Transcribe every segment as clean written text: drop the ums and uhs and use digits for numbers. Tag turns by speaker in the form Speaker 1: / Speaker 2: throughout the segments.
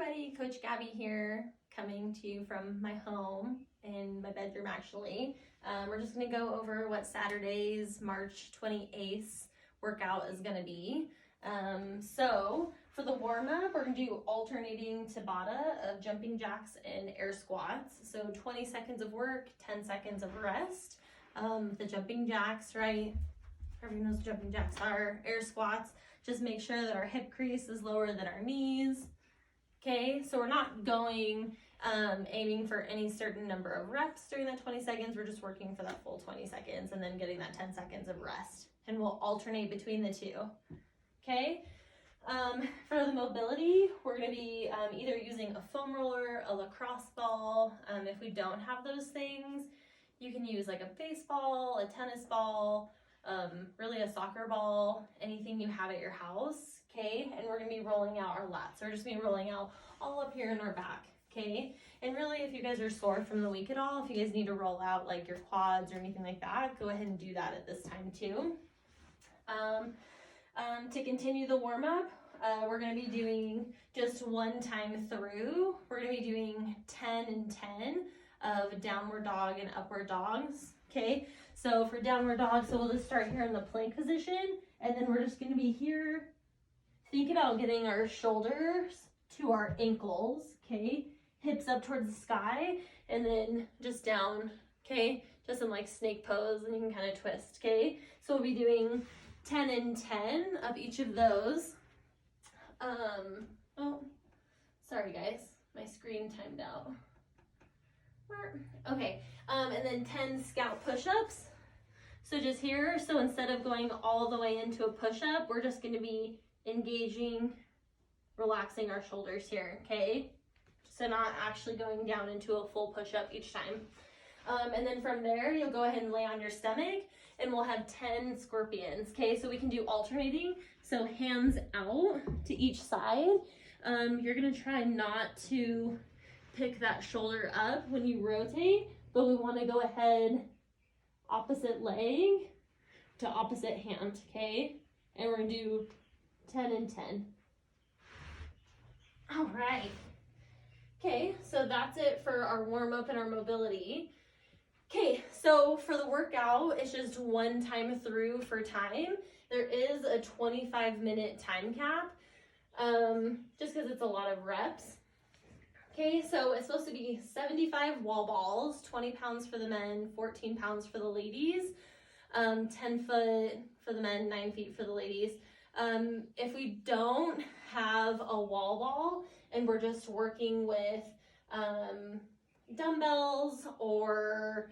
Speaker 1: everybody, Coach Gabby here, coming to you from my home, in my bedroom actually. We're just going to go over what Saturday's March 28th workout is going to be. So for the warm-up, we're going to do alternating Tabata of jumping jacks and air squats. So 20 seconds of work, 10 seconds of rest. The jumping jacks, right? Everyone knows what jumping jacks are. Air squats, just make sure that our hip crease is lower than our knees. Okay, so we're not going aiming for any certain number of reps during that 20 seconds. We're just working for that full 20 seconds and then getting that 10 seconds of rest. And we'll alternate between the two. Okay, for the mobility, we're going to be either using a foam roller, a lacrosse ball. If we don't have those things, you can use like a baseball, a tennis ball, really a soccer ball, anything you have at your house. Okay, and we're gonna be rolling out our lats. So we're just gonna be rolling out all up here in our back. Okay, and really, if you guys are sore from the week at all, if you guys need to roll out like your quads or anything like that, go ahead and do that at this time too. To continue the warm up, we're gonna be doing just one time through. We're gonna be doing 10 and 10 of downward dog and upward dogs. Okay, so for downward dog, so we'll just start here in the plank position, and then we're just gonna be here. Think about getting our shoulders to our ankles, okay? Hips up towards the sky, and then just down, okay? Just in like snake pose, and you can kind of twist, okay? So we'll be doing 10 and 10 of each of those. Oh, sorry guys, my screen timed out. Okay, and then 10 scout push-ups. So just here, so instead of going all the way into a push-up, we're just gonna be engaging, relaxing our shoulders here, okay? So not actually going down into a full push-up each time. And then from there, you'll go ahead and lay on your stomach, and we'll have 10 scorpions, okay? So we can do alternating, so hands out to each side. You're gonna try not to pick that shoulder up when you rotate, but we wanna go ahead opposite leg to opposite hand, okay? And we're gonna do 10 and 10. All right. Okay, so that's it for our warm up and our mobility. Okay, so for the workout, it's just one time through for time. There is a 25-minute time cap, just because it's a lot of reps. Okay, so it's supposed to be 75 wall balls, 20 pounds for the men, 14 pounds for the ladies, 10 foot for the men, 9 feet for the ladies. If we don't have a wall ball and we're just working with dumbbells or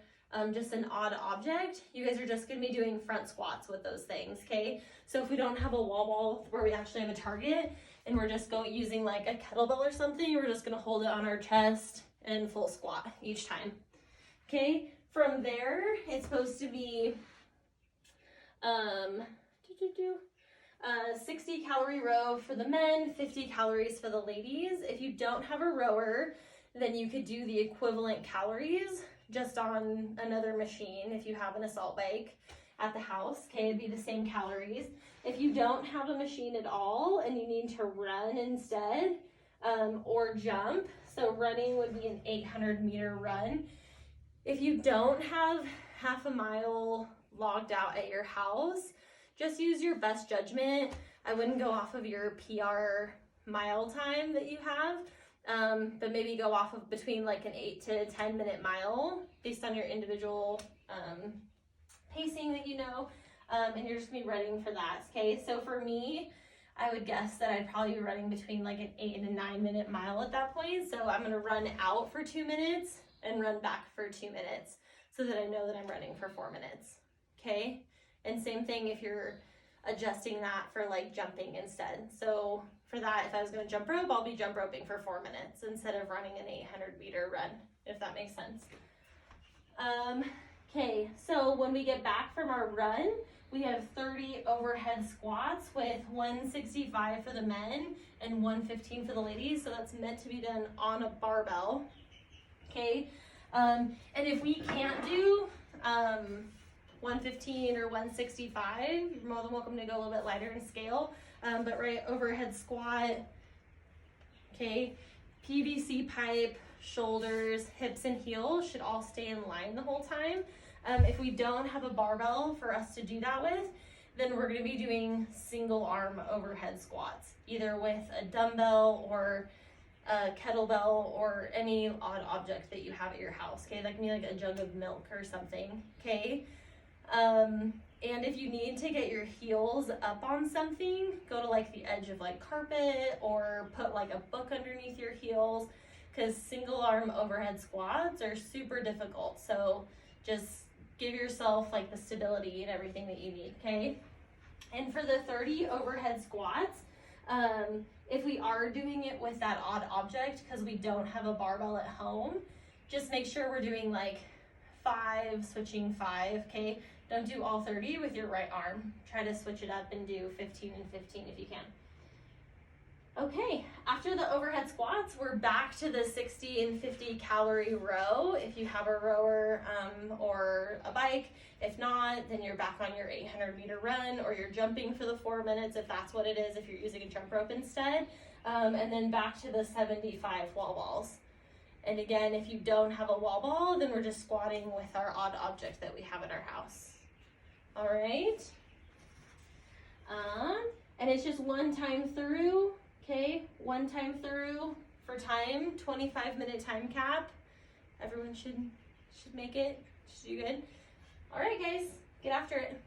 Speaker 1: just an odd object, you guys are just going to be doing front squats with those things, okay? So if we don't have a wall ball where we actually have a target and we're just using like a kettlebell or something, we're just going to hold it on our chest and full squat each time, okay? From there, it's supposed to be 60 calorie row for the men, 50 calories for the ladies. If you don't have a rower, then you could do the equivalent calories just on another machine if you have an assault bike at the house, okay, it'd be the same calories. If you don't have a machine at all and you need to run instead, or jump, so running would be an 800-meter run. If you don't have half a mile logged out at your house, just use your best judgment. I wouldn't go off of your PR mile time that you have, but maybe go off of between like an 8 to 10 minute mile based on your individual pacing that you know, and you're just gonna be running for that, okay? So for me, I would guess that I'd probably be running between like an 8 and a 9 minute mile at that point. So I'm gonna run out for 2 minutes and run back for 2 minutes so that I know that I'm running for 4 minutes, okay? And same thing if you're adjusting that for like jumping instead. So for that, if I was gonna jump rope, I'll be jump roping for 4 minutes instead of running an 800-meter run, if that makes sense. Okay, so when we get back from our run, we have 30 overhead squats with 165 for the men and 115 for the ladies. So that's meant to be done on a barbell, okay? And if we can't do 115 or 165, you're more than welcome to go a little bit lighter in scale. But right, overhead squat, okay, PVC pipe, shoulders, hips, and heels should all stay in line the whole time. If we don't have a barbell for us to do that with, then we're gonna be doing single arm overhead squats, either with a dumbbell or a kettlebell or any odd object that you have at your house, okay? That can be like a jug of milk or something, okay? And if you need to get your heels up on something, go to like the edge of like carpet or put like a book underneath your heels, because single arm overhead squats are super difficult. So just give yourself like the stability and everything that you need, okay? And for the 30 overhead squats, if we are doing it with that odd object because we don't have a barbell at home, just make sure we're doing like 5, switching 5, okay? Don't do all 30 with your right arm. Try to switch it up and do 15 and 15 if you can. Okay, after the overhead squats, we're back to the 60 and 50 calorie row if you have a rower or a bike. If not, then you're back on your 800-meter run, or you're jumping for the 4 minutes if that's what it is, if you're using a jump rope instead. And then back to the 75 wall balls. And again, if you don't have a wall ball, then we're just squatting with our odd object that we have at our house. All right. And it's just one time through. Okay, one time through for time, 25-minute time cap. Everyone should make it. Should do good. All right, guys, get after it.